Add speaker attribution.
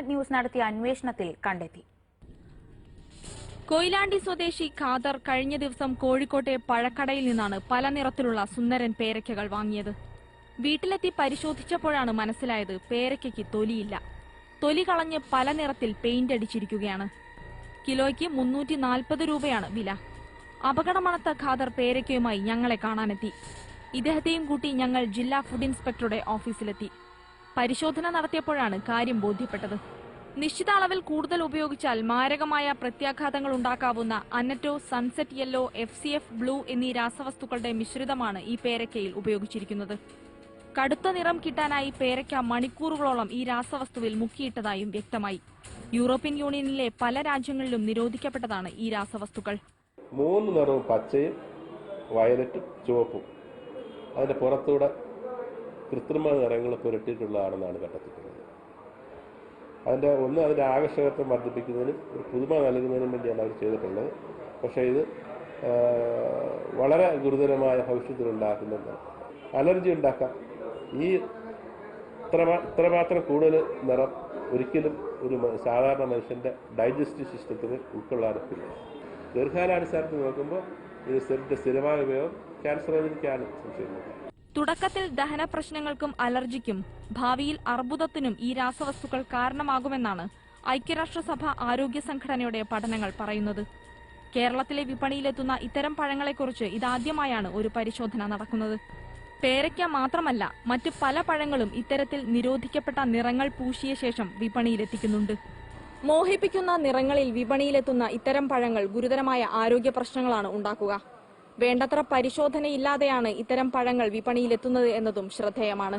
Speaker 1: Asianet news നടത്തിയ അന്വേഷണത്തിൽ കണ്ടെത്തി.
Speaker 2: കൊയിലാണ്ടി സ്വദേശി ഖാദർ കഴിഞ്ഞ ദിവസം കോഴിക്കോട്ടെ പഴക്കടയിൽ നിന്നാണ് പല നിറത്തിലുള്ള സുന്ദരൻ പേരയ്ക്കകൾ വാങ്ങിയത്. വീട്ടിലെത്തി പരിശോധിച്ചപ്പോഴാണ് മനസ്സിലായത് പേരയ്ക്കയ്ക്ക് തൊലിയില്ല. തൊലി കളഞ്ഞ് പല നിറത്തിൽ പെയിന്റ് അടിച്ചിരിക്കുകയാണ്. കിലോയ്ക്ക് 340 രൂപയാണ് വില. അപകടമണത്ത ഖാദർ പേരയ്ക്കയുമായി ഞങ്ങളെ കാണാനെത്തി. ഇദ്ദേഹത്തെയും കൂട്ടി ഞങ്ങൾ ജില്ലാ ഫുഡ് ഇൻസ്പെക്ടറുടെ ഓഫീസിലെത്തി. പരിശോധന നടത്തിയപ്പോഴാണ് കാര്യം ബോധ്യപ്പെട്ടത്. നിശ്ചിത അളവിൽ കൂടുതൽ ഉപയോഗിച്ചാൽ മാരകമായ പ്രത്യാഘാതങ്ങൾ ഉണ്ടാക്കാവുന്ന അന്നറ്റോ, സൺസെറ്റ് യെല്ലോ, FCF ബ്ലൂ എന്നീ രാസവസ്തുക്കളുടെ മിശ്രിതമാണ് ഈ പേരയ്ക്കയിൽ ഉപയോഗിച്ചിരിക്കുന്നത്. കടുത്ത നിറം കിട്ടാനായി പേരയ്ക്ക മണിക്കൂറുകളോളം ഈ രാസവസ്തുവിൽ മുക്കിയിട്ടതായും വ്യക്തമായി. യൂറോപ്യൻ യൂണിയനിലെ പല രാജ്യങ്ങളിലും നിരോധിക്കപ്പെട്ടതാണ് ഈ രാസവസ്തുക്കൾ.
Speaker 3: 3 നിറവും പച്ചയും വയലറ്റും ചുവപ്പും അതിന്റെ പുറത്തൂടെ കൃത്രിമ നിറങ്ങൾ പുരട്ടിയിട്ടുള്ളതാണെന്നാണ് കണ്ടെത്തിയിട്ടുള്ളത്. അതിന്റെ ആകർഷകത്വം വർദ്ധിപ്പിക്കുന്നതിനും ഒരു പുതുമ നൽകുന്നതിനും വേണ്ടിയാണ് അവർ ചെയ്തിട്ടുള്ളത്. പക്ഷേ ഇത് വളരെ ഗുരുതരമായ ഭവിഷ്യത്തിലുണ്ടാക്കുന്നുണ്ട്. അലർജി ഉണ്ടാക്കാം. ഈ ഇത്രമാത്രം കൂടുതൽ നിറം ഒരിക്കലും ഒരു സാധാരണ മനുഷ്യന്റെ ഡൈജസ്റ്റീവ് സിസ്റ്റത്തിന് ഉൾക്കൊള്ളാനൊക്കില്ല. ദീർഘകാലാടിസ്ഥാനത്തിൽ നോക്കുമ്പോൾ ഇത് സ്ഥിരമായ ഉപയോഗം ക്യാൻസറിന് സംശയമില്ല.
Speaker 2: തുടക്കത്തിൽ ദഹന പ്രശ്നങ്ങൾക്കും അലർജിക്കും ഭാവിയിൽ അർബുദത്തിനും ഈ രാസവസ്തുക്കൾ കാരണമാകുമെന്നാണ് ഐക്യരാഷ്ട്രസഭ ആരോഗ്യ സംഘടനയുടെ പഠനങ്ങൾ പറയുന്നത്. കേരളത്തിലെ വിപണിയിലെത്തുന്ന ഇത്തരം പഴങ്ങളെക്കുറിച്ച് ഇതാദ്യമായാണ് ഒരു പരിശോധന നടക്കുന്നത്. പേരയ്ക്ക മാത്രമല്ല, മറ്റ് പല പഴങ്ങളും ഇത്തരത്തിൽ നിരോധിക്കപ്പെട്ട നിറങ്ങൾ പൂശിയ ശേഷം വിപണിയിലെത്തിക്കുന്നുണ്ട്. മോഹിപ്പിക്കുന്ന നിറങ്ങളിൽ വിപണിയിലെത്തുന്ന ഇത്തരം പഴങ്ങൾ ഗുരുതരമായ ആരോഗ്യ പ്രശ്നങ്ങളാണ് ഉണ്ടാക്കുക. വേണ്ടത്ര പരിശോധനയില്ലാതെയാണ് ഇത്തരം പഴങ്ങൾ വിപണിയിലെത്തുന്നത് എന്നതും ശ്രദ്ധേയമാണ്.